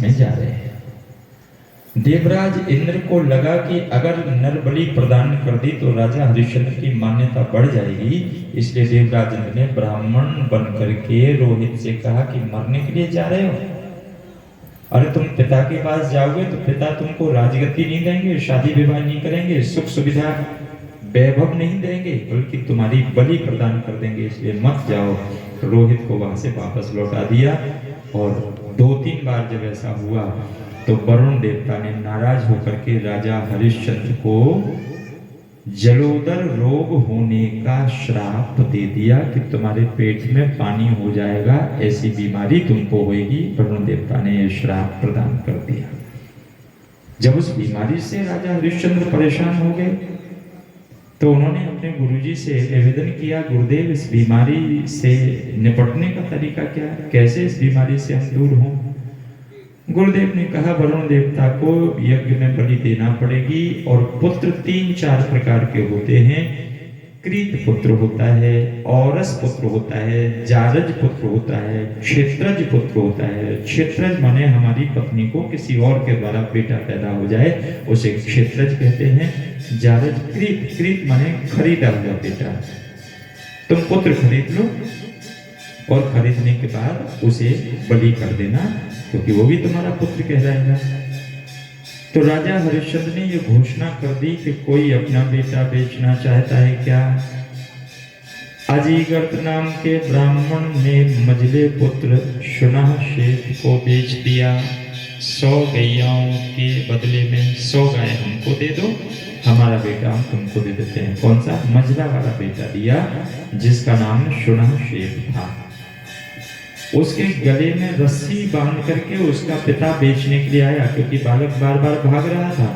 में जा रहे हैं। देवराज इंद्र को लगा कि अगर नर बलि प्रदान कर दी तो राजा हरिश्चंद्र की मान्यता बढ़ जाएगी, इसलिए देवराज इंद्र ने ब्राह्मण बन करके रोहित से कहा कि मरने के लिए जा रहे हो? अरे तुम पिता के पास जाओगे तो पिता तुमको राजगद्दी नहीं देंगे, शादी विवाह नहीं करेंगे, सुख सुविधा वैभव नहीं देंगे, बल्कि तुम्हारी बलि प्रदान कर देंगे, इसलिए मत जाओ। रोहित को वहां से वापस लौटा दिया। और 2-3 बार जब ऐसा हुआ तो वरुण देवता ने नाराज होकर के राजा हरिश्चंद्र को जलोदर रोग होने का श्राप दे दिया कि तुम्हारे पेट में पानी हो जाएगा, ऐसी बीमारी तुमको होगी। वरुण देवता ने यह श्राप प्रदान कर दिया। जब उस बीमारी से राजा हरिश्चंद्र परेशान हो गए तो उन्होंने अपने गुरुजी से निवेदन किया, गुरुदेव इस बीमारी से निपटने का तरीका क्या है, कैसे इस बीमारी से हम दूर हों? गुरुदेव ने कहा, वरुण देवता को यज्ञ में बलि देना पड़ेगी और पुत्र 3-4 प्रकार के होते हैं। कृत पुत्र होता है, औरस पुत्र होता है, जारज पुत्र होता है, क्षेत्रज पुत्र होता है। क्षेत्रज माने हमारी पत्नी को किसी और के द्वारा बेटा पैदा हो जाए, उसे क्षेत्रज कहते हैं। जारज कृत माने खरीदा हुआ बेटा। तुम पुत्र खरीद लो और खरीदने के बाद उसे बलि कर देना, क्योंकि वो भी तुम्हारा पुत्र कहलाएगा। तो राजा हरिश्चंद्र ने यह घोषणा कर दी कि कोई अपना बेटा बेचना चाहता है क्या? अजीगर्त नाम के ब्राह्मण ने मजले पुत्र शुनहशेफ को बेच दिया। 100 गैयाओं के बदले में 100 गाय हमको दे दो, हमारा बेटा हम तुमको दे देते हैं। कौन सा? मजला वाला बेटा दिया, जिसका नाम शुनहशेफ था। उसके गले में रस्सी बांध करके उसका पिता बेचने के लिए आया, क्योंकि बालक बार बार भाग रहा था।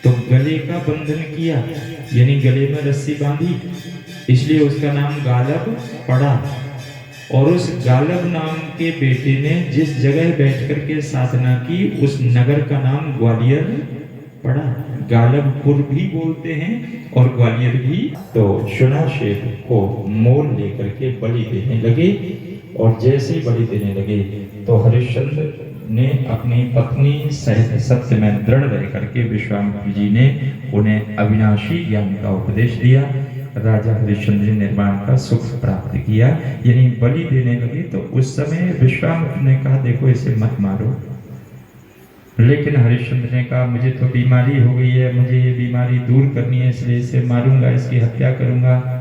तो गले का बंधन किया, यानी गले में रस्सी बांधी, इसलिए उसका नाम गालब पड़ा। और उस गालब नाम के बेटे ने जिस जगह बैठ करके साधना की, उस नगर का नाम ग्वालियर पड़ा। गालबपुर भी बोलते हैं और ग्वालियर भी। तो शुनहशेफ को मोल लेकर के बलि देने लगे। और जैसे ही बलि देने लगे तो हरिश्चंद्र ने अपनी पत्नी सहित सत्य में दृढ़ रह करके विश्वामित्र जी ने उन्हें अविनाशी ज्ञान का उपदेश दिया। राजा हरिश्चंद्र ने निर्वाण का सुख प्राप्त किया, यानी बलि देने लगे। तो उस समय विश्वामित्र ने कहा, देखो इसे मत मारो। लेकिन हरिश्चंद्र ने कहा, मुझे तो बीमारी हो गई है, मुझे ये बीमारी दूर करनी है, इसलिए इसे मारूंगा, इसकी हत्या करूंगा।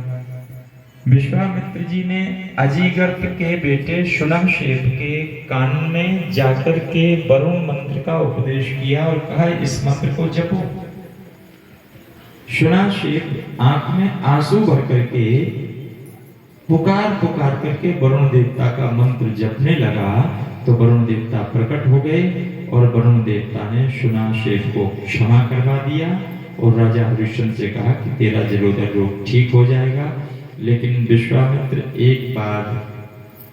विश्वामित्र जी ने अजीगर्त के बेटे शुनहशेफ के कान में जाकर के वरुण मंत्र का उपदेश किया और कहा, इस मंत्र को जपो। शुनहशेफ आंख में आंसू भर करके पुकार करके वरुण देवता का मंत्र जपने लगा। तो वरुण देवता प्रकट हो गए और वरुण देवता ने शुनहशेफ को क्षमा करवा दिया और राजा हरिश्चंद्र से कहा कि तेरा जलोदर रोग ठीक हो जाएगा। लेकिन विश्वामित्र एक बार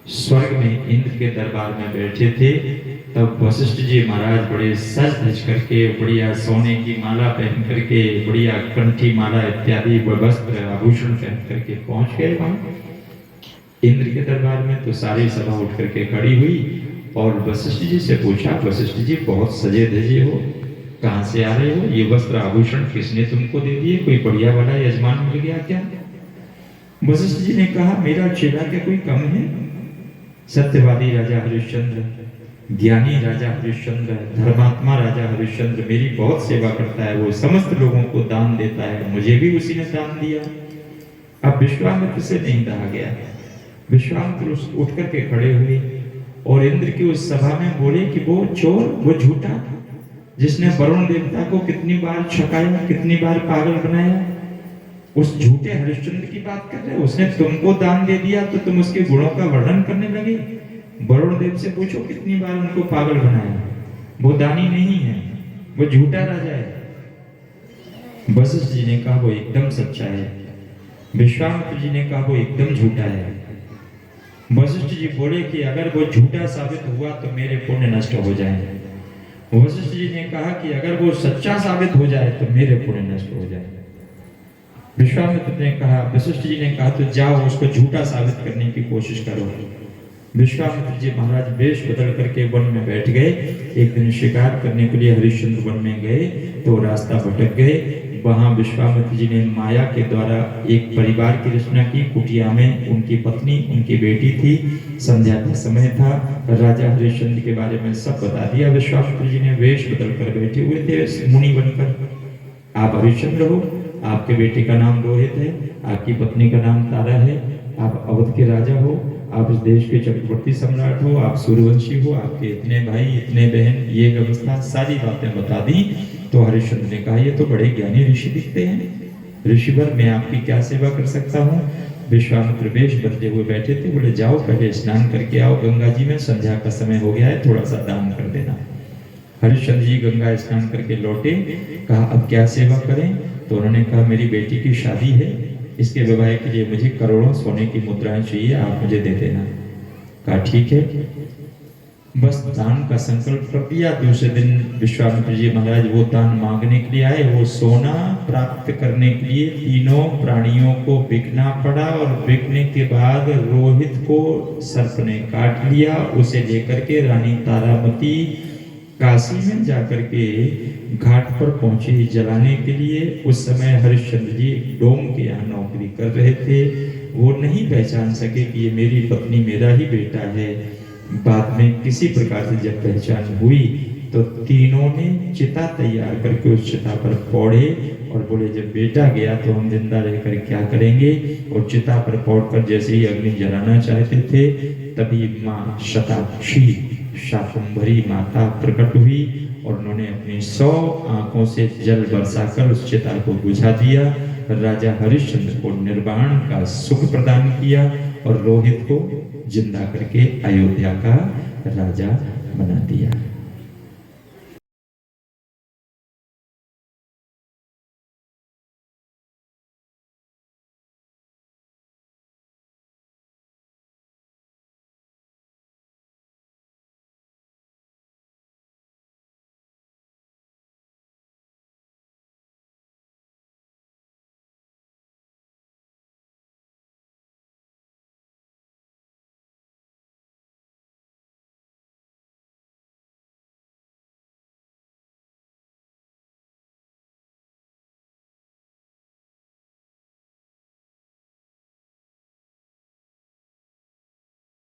स्वर्ग में इंद्र के दरबार में बैठे थे, तब वशिष्ठ जी महाराज बड़े सज धज करके, बढ़िया सोने की माला पहन करके, बढ़िया कंठी माला इत्यादि वस्त्र आभूषण पहन करके पहुंच गए वहां इंद्र के दरबार में। तो सारी सभा उठ करके खड़ी हुई और वशिष्ठ जी से पूछा, वशिष्ठ जी बहुत सजे धजे हो, कहाँ से आ रहे हो? ये वस्त्र आभूषण किसने तुमको दे दिए? कोई बढ़िया वाला यजमान मिल गया क्या? वशिष्ठ जी ने कहा, मेरा चेला क्या कोई कम है? सत्यवादी राजा हरिश्चंद्र, ज्ञानी राजा हरिश्चंद्र, धर्मात्मा राजा हरिश्चंद्र मेरी बहुत सेवा करता है, वो समस्त लोगों को दान देता है, मुझे भी उसी ने दान दिया। अब विश्वामित्र से नहीं रहा गया। विश्वामित्र उठ करके खड़े हुए और इंद्र की उस सभा में बोले कि वो चोर, वो झूठा, जिसने वरुण देवता को कितनी बार छकाया, कितनी बार पागल बनाया, उस झूठे हरिश्चंद्र की बात कर रहे हैं। उसने तुमको दान दे दिया तो तुम उसके गुणों का वर्णन करने लगे। वरुण देव से पूछो कितनी बार उनको पागल बनाया। वो दानी नहीं है, वो झूठा राजा है। वशिष्ठ जी ने कहा वो एकदम सच्चा है। विश्वामित्र जी ने कहा वो एकदम झूठा है। वशिष्ठ जी बोले कि अगर वो झूठा साबित हुआ तो मेरे पुण्य नष्ट हो जाएंगे। वशिष्ठ जी ने कहा कि अगर वो सच्चा साबित हो जाए तो मेरे पुण्य नष्ट हो जाए। विश्वामित्र ने कहा, वशिष्ठ जी ने कहा तो जाओ उसको झूठा साबित करने की कोशिश करो। विश्वामित्र जी महाराज वेश बदल करके वन में बैठ गए। एक दिन शिकार करने के लिए हरिश्चंद्र वन में गए तो रास्ता भटक गए। वहां विश्वामित्र जी ने माया के द्वारा एक परिवार की रचना की। कुटिया में उनकी पत्नी, उनकी बेटी थी। संध्या का समय था। राजा हरिश्चंद्र के बारे में सब बता दिया। विश्वामित्र जी ने वेश बदल कर बैठे हुए थे मुनि बनकर। आप हरिश्चंद्र हो, आपके बेटे का नाम रोहित है, आपकी पत्नी का नाम तारा है, आप अवध के राजा हो, आप इस देश के चक्रवर्ती सम्राट हो, आप सूर्यवंशी हो, आपके इतने भाई, इतने बहन, ये व्यवस्था, सारी बातें बता दी। तो हरिश्चंद्र ने कहा, ये तो बड़े ज्ञानी ऋषि दिखते हैं। ऋषिवर, मैं आपकी क्या सेवा कर सकता हूँ? विश्वामित्र वेश बदले हुए बैठे थे। बोले, जाओ पहले स्नान करके आओ गंगा जी में, संध्या का समय हो गया है, थोड़ा सा दान कर देना। हरिश्चंद्र जी गंगा स्नान करके लौटे। कहा, अब क्या सेवा करें? तो उन्होंने कहा, मेरी बेटी की शादी है, इसके विवाह के लिए मुझे करोड़ों सोने की मुद्राएं चाहिए, आप मुझे दे देना। कहा, ठीक है। बस दान का संकल्प कर दिया। दूसरे दिन विश्वामित्र जी महाराज वो दान मांगने के लिए आए। वो सोना प्राप्त करने के लिए तीनों प्राणियों को बिकना पड़ा, और बिकने के बाद रोहित को सर्प ने काट लिया। उसे लेकर के रानी तारामती काशी में जाकर के घाट पर पहुंची जलाने के लिए। उस समय हरिश्चंद्र जी डोम के यहाँ नौकरी कर रहे थे। वो नहीं पहचान सके कि ये मेरी पत्नी, मेरा ही बेटा है। बाद में किसी प्रकार से जब पहचान हुई तो तीनों ने चिता तैयार करके उस चिता पर पौड़े और बोले, जब बेटा गया तो हम जिंदा रहकर क्या करेंगे। और चिता पर पौड़कर जैसे ही अग्नि जलाना चाहते थे, तभी माँ शताक्षी शाकंभरी माता प्रकट हुई और उन्होंने अपनी 100 आंखों से जल बरसाकर उस चिता को बुझा दिया। राजा हरिश्चंद्र को निर्वाण का सुख प्रदान किया और रोहित को जिंदा करके अयोध्या का राजा बना दिया।